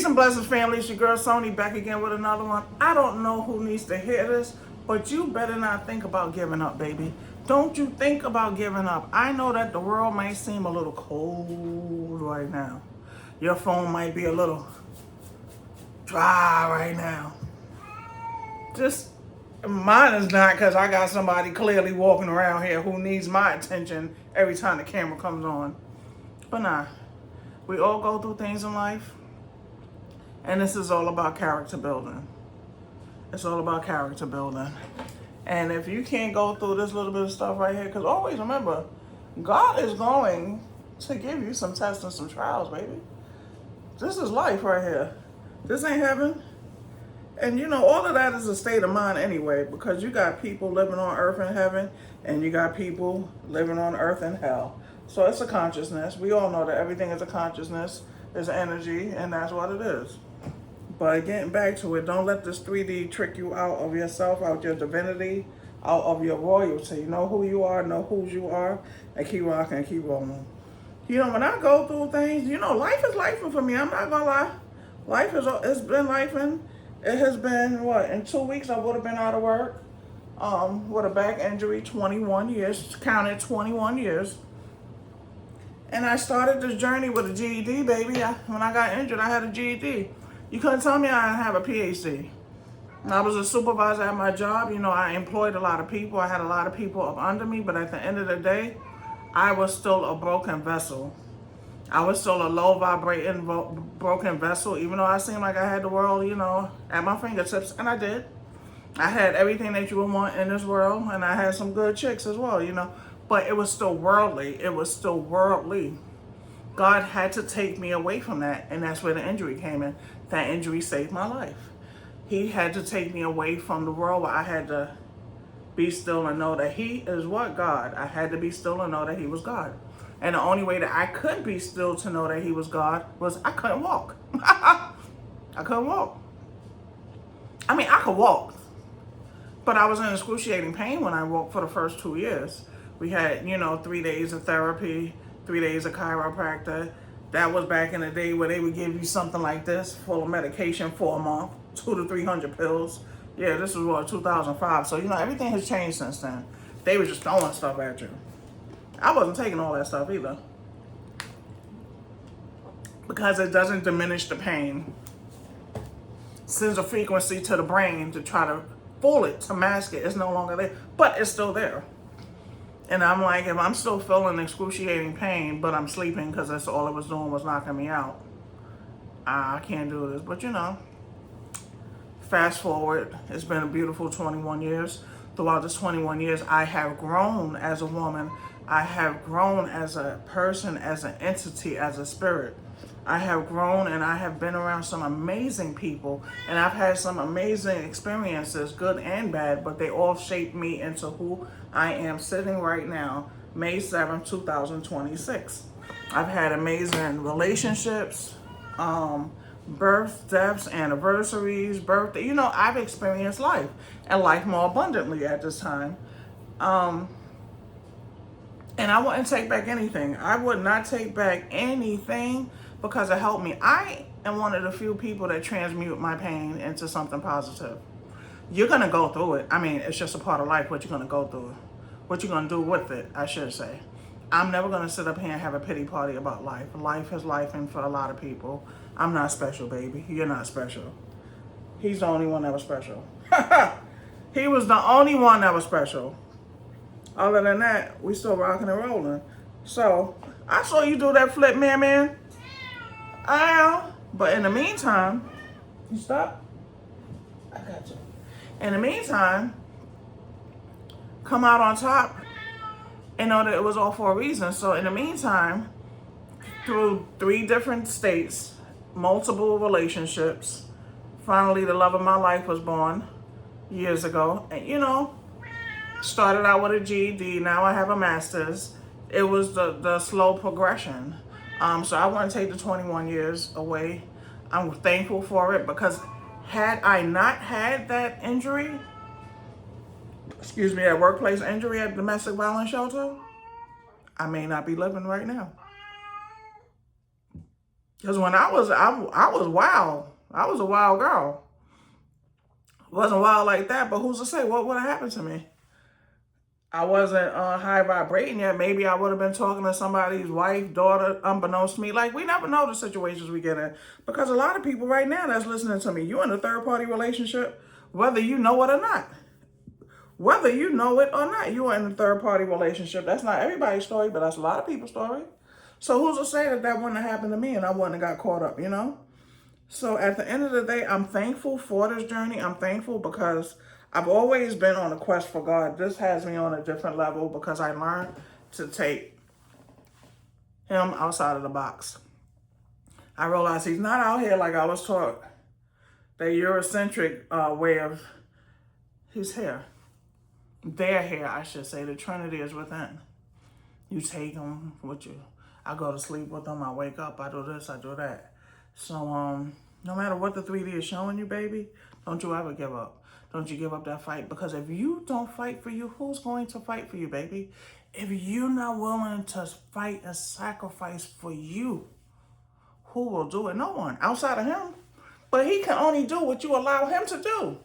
and blessings, family. It's your girl Sony back again with another one. I don't know who needs to hear this, but you better not think about giving up, baby. Don't you think about giving up. I know that the world might seem a little cold right now. Your phone might be a little dry right now. Just mine is not, because I got somebody clearly walking around here who needs my attention every time the camera comes on. But nah, we all go through things in life. And this is all about character building. It's all about character building. And if you can't go through this little bit of stuff right here, because always remember, God is going to give you some tests and some trials, baby. This is life right here. This ain't heaven. And you know, all of that is a state of mind anyway, because you got people living on earth in heaven, and you got people living on earth in hell. So it's a consciousness. We all know that everything is a consciousness, is energy, and that's what it is. But getting back to it, don't let this 3D trick you out of yourself, out your divinity, out of your royalty. Know who you are, know whose you are, and keep rocking and keep rolling. You know, when I go through things, you know, life is life for me. I'm not gonna lie. It's been lifing. It has been, what, in 2 weeks I would have been out of work with a back injury, 21 years, counted 21 years. And I started this journey with a GED, baby. When I got injured, I had a GED. You couldn't tell me I didn't have a PhD. I was a supervisor at my job. You know, I employed a lot of people. I had a lot of people up under me. But at the end of the day, I was still a broken vessel. I was still a low vibrating broken vessel, even though I seemed like I had the world, you know, at my fingertips. And I did. I had everything that you would want in this world. And I had some good chicks as well, you know. But it was still worldly. It was still worldly. God had to take me away from that, and that's where the injury came in. That injury saved my life. He had to take me away from the world where I had to be still and know that He is what? God. I had to be still and know that He was God. And the only way that I could be still to know that He was God was I couldn't walk. I couldn't walk. I mean, I could walk, but I was in excruciating pain when I walked for the first 2 years. We had, you know, 3 days of therapy, 3 days of chiropractor. That was back in the day where they would give you something like this, full of medication for a month, 200 to 300 pills. Yeah, this was what, 2005. So, you know, everything has changed since then. They were just throwing stuff at you. I wasn't taking all that stuff either, because it doesn't diminish the pain. Sends a frequency to the brain to try to fool it, to mask it. It's no longer there, but it's still there. And I'm like, if I'm still feeling excruciating pain, but I'm sleeping because that's all it was doing was knocking me out, I can't do this. But you know, fast forward, it's been a beautiful 21 years. Throughout this 21 years, I have grown as a woman. I have grown as a person, as an entity, as a spirit. I have grown, and I have been around some amazing people, and I've had some amazing experiences, good and bad, but they all shaped me into who I am sitting right now, May 7th, 2026. I've had amazing relationships, births, deaths, anniversaries, birthday. You know, I've experienced life, and life more abundantly at this time. And I wouldn't take back anything. I would not take back anything, because it helped me. I am one of the few people that transmute my pain into something positive. You're going to go through it. I mean, it's just a part of life, what you're going to go through. What you're going to do with it, I should say. I'm never going to sit up here and have a pity party about life. Life is life, and for a lot of people, I'm not special, baby. You're not special. He's the only one that was special. He was the only one that was special. Other than that, we still rocking and rolling. So, I saw you do that flip, man. But in the meantime, you stop? I got you. In the meantime, come out on top and know that it was all for a reason. So in the meantime, through 3 different states, multiple relationships, finally the love of my life was born years ago. And you know, started out with a GED, now I have a master's. It was the slow progression. So I want to take the 21 years away. I'm thankful for it, because had I not had that injury, that workplace injury at domestic violence shelter, I may not be living right now. Because when I was wild. I was a wild girl. Wasn't wild like that, but who's to say what would have happened to me? I wasn't high vibrating yet. Maybe I would have been talking to somebody's wife, daughter, unbeknownst to me. Like, we never know the situations we get in. Because a lot of people right now that's listening to me, you in a third-party relationship, whether you know it or not. Whether you know it or not, you are in a third-party relationship. That's not everybody's story, but that's a lot of people's story. So who's to say that that wouldn't have happened to me and I wouldn't have got caught up, you know? So at the end of the day, I'm thankful for this journey. I'm thankful because I've always been on a quest for God. This has me on a different level because I learned to take him outside of the box. I realized he's not out here like I was taught. The Eurocentric way of, he's here. They're here, I should say. The Trinity is within. You take them with you. I go to sleep with them. I wake up. I do this. I do that. So, no matter what the 3D is showing you, baby, don't you ever give up. Don't you give up that fight. Because if you don't fight for you, who's going to fight for you, baby? If you're not willing to fight and sacrifice for you, who will do it? No one outside of him. But he can only do what you allow him to do.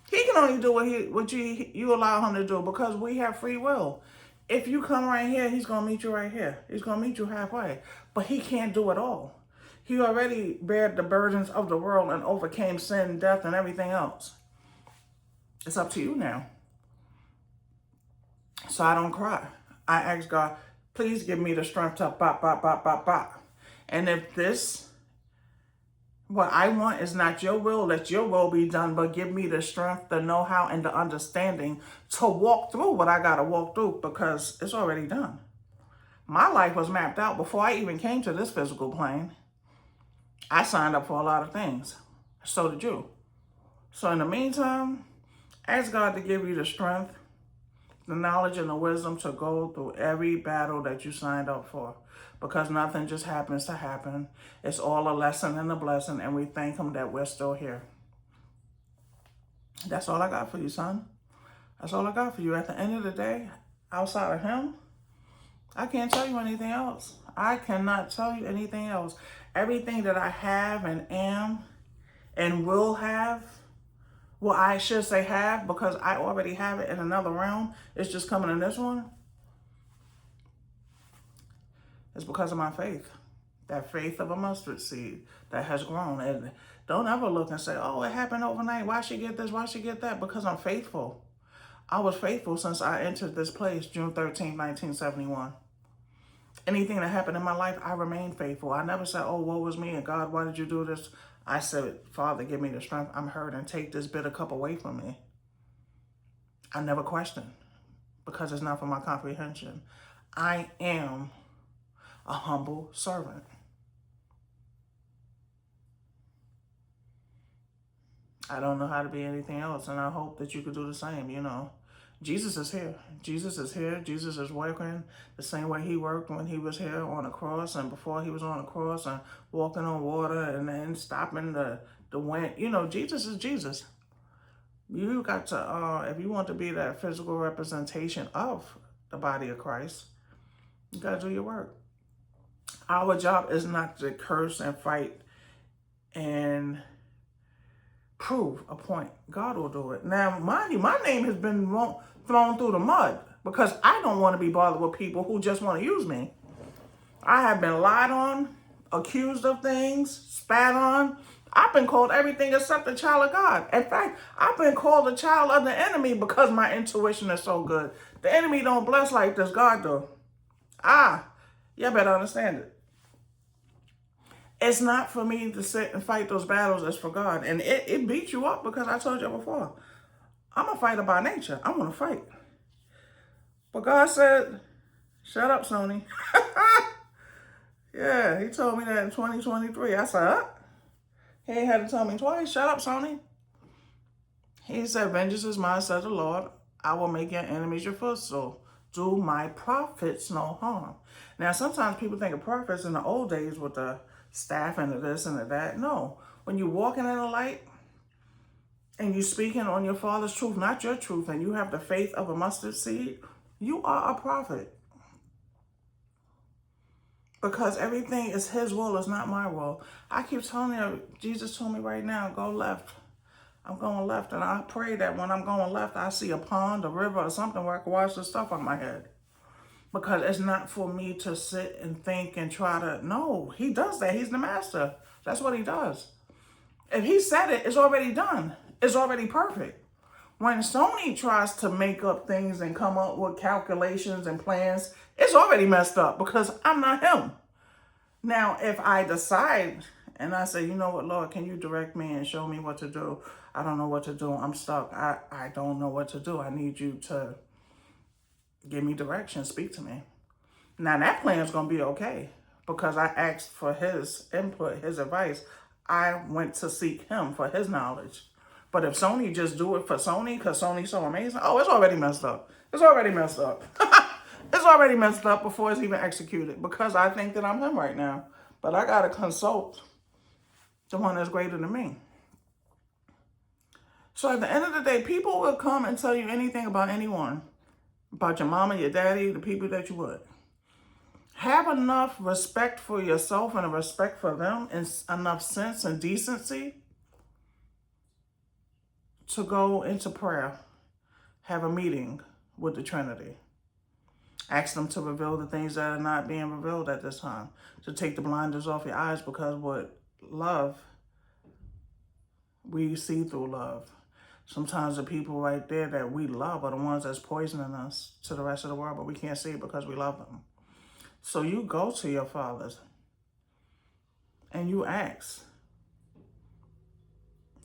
He can only do what you allow him to do because we have free will. If you come right here, he's going to meet you right here. He's going to meet you halfway. But he can't do it all. He already bared the burdens of the world and overcame sin, death, and everything else. It's up to you now. So I don't cry. I ask God, please give me the strength to bop, bop, bop, bop, bop. And if this, what I want is not your will, let your will be done, but give me the strength, the know-how, and the understanding to walk through what I got to walk through because it's already done. My life was mapped out before I even came to this physical plane. I signed up for a lot of things. So did you. So in the meantime, ask God to give you the strength, the knowledge, and the wisdom to go through every battle that you signed up for. Because nothing just happens to happen. It's all a lesson and a blessing, and we thank him that we're still here. That's all I got for you, son. That's all I got for you. At the end of the day, outside of him, I can't tell you anything else. I cannot tell you anything else. Everything that I have and am and will have, well, I should say have because I already have it in another realm. It's just coming in this one. It's because of my faith. That faith of a mustard seed that has grown. And don't ever look and say, oh, it happened overnight. Why she get this? Why she get that? Because I'm faithful. I was faithful since I entered this place, June 13, 1971. Anything that happened in my life, I remained faithful. I never said, oh, woe was me, and God, why did you do this? I said, Father, give me the strength. I'm hurt, and take this bitter cup away from me. I never questioned because it's not for my comprehension. I am a humble servant. I don't know how to be anything else, and I hope that you could do the same, you know. Jesus is here. Jesus is here. Jesus is working the same way he worked when he was here on the cross and before he was on the cross and walking on water and then stopping the wind. You know, Jesus is Jesus. You got to, if you want to be that physical representation of the body of Christ, you got to do your work. Our job is not to curse and fight and prove a point. God will do it. Now, mind you, my name has been thrown through the mud because I don't want to be bothered with people who just want to use me. I have been lied on, accused of things, spat on. I've been called everything except a child of God. In fact, I've been called a child of the enemy because my intuition is so good. The enemy don't bless like this, God do. You better understand it. It's not for me to sit and fight those battles. It's for God. And it beats you up because I told you before. I'm a fighter by nature. I want to fight. But God said, shut up, Sony. Yeah, he told me that in 2023. I said, huh? He ain't had to tell me twice. Shut up, Sony. He said, vengeance is mine, said the Lord. I will make your enemies your footstool. Do my prophets no harm. Now, sometimes people think of prophets in the old days with the staff and the this and the that. No. When you're walking in the light and you're speaking on your Father's truth, not your truth, and you have the faith of a mustard seed, you are a prophet. Because everything is his will, it's not my will. I keep telling you, Jesus told me right now, go left. I'm going left. And I pray that when I'm going left, I see a pond, a river, or something where I can wash the stuff on my head. Because it's not for me to sit and think and try to, no, he does that. He's the master. That's what he does. If he said it, it's already done. It's already perfect. When Sony tries to make up things and come up with calculations and plans, it's already messed up because I'm not him. Now, if I decide and I say, you know what, Lord, can you direct me and show me what to do? I don't know what to do. I'm stuck. I don't know what to do. I need you to give me direction. Speak to me. Now, that plan is going to be okay because I asked for his input, his advice. I went to seek him for his knowledge. But if Sony just do it for Sony because Sony's so amazing, oh, it's already messed up. It's already messed up. It's already messed up before it's even executed because I think that I'm him right now. But I got to consult the one that's greater than me. So at the end of the day, people will come and tell you anything about anyone, about your mama, your daddy, the people that you would. Have enough respect for yourself and a respect for them and enough sense and decency to go into prayer, have a meeting with the Trinity. Ask them to reveal the things that are not being revealed at this time, to take the blinders off your eyes, because with love, we see through love. Sometimes the people right there that we love are the ones that's poisoning us to the rest of the world, but we can't see it because we love them. So you go to your fathers and you ask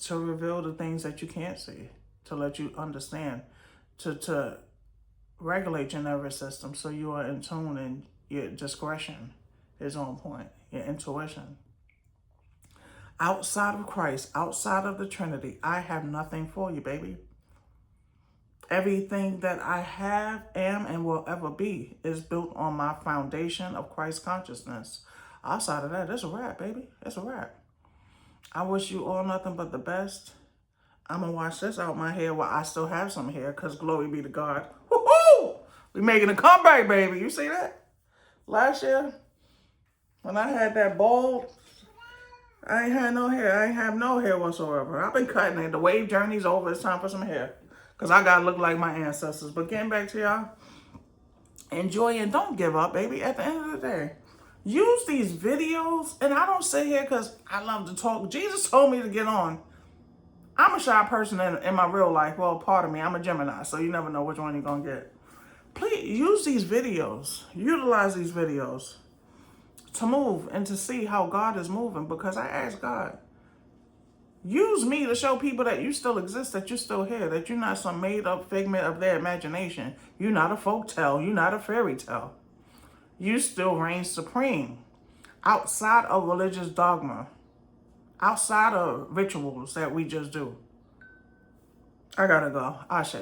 to reveal the things that you can't see, to let you understand, to regulate your nervous system so you are in tune and your discretion is on point, your intuition. Outside of Christ, outside of the Trinity, I have nothing for you, baby. Everything that I have, am, and will ever be is built on my foundation of Christ consciousness. Outside of that, it's a wrap, baby. It's a wrap. I wish you all nothing but the best. I'm going to wash this out my hair while I still have some hair, because glory be to God. Woo-hoo! We making a comeback, baby. You see that? Last year, when I had that bald, I ain't had no hair. I ain't have no hair whatsoever. I've been cutting it. The wave journey's over. It's time for some hair, because I got to look like my ancestors. But getting back to y'all, enjoy and don't give up, baby. At the end of the day, use these videos. And I don't sit here because I love to talk. Jesus told me to get on. I'm a shy person in my real life. Well, pardon me, I'm a Gemini, so you never know which one you're going to get. Please use these videos. Utilize these videos to move and to see how God is moving, because I asked God, use me to show people that you still exist, that you're still here, that you're not some made-up figment of their imagination. You're not a folk tale. You're not a fairy tale. You still reign supreme outside of religious dogma, outside of rituals that we just do. I gotta go. Ashe.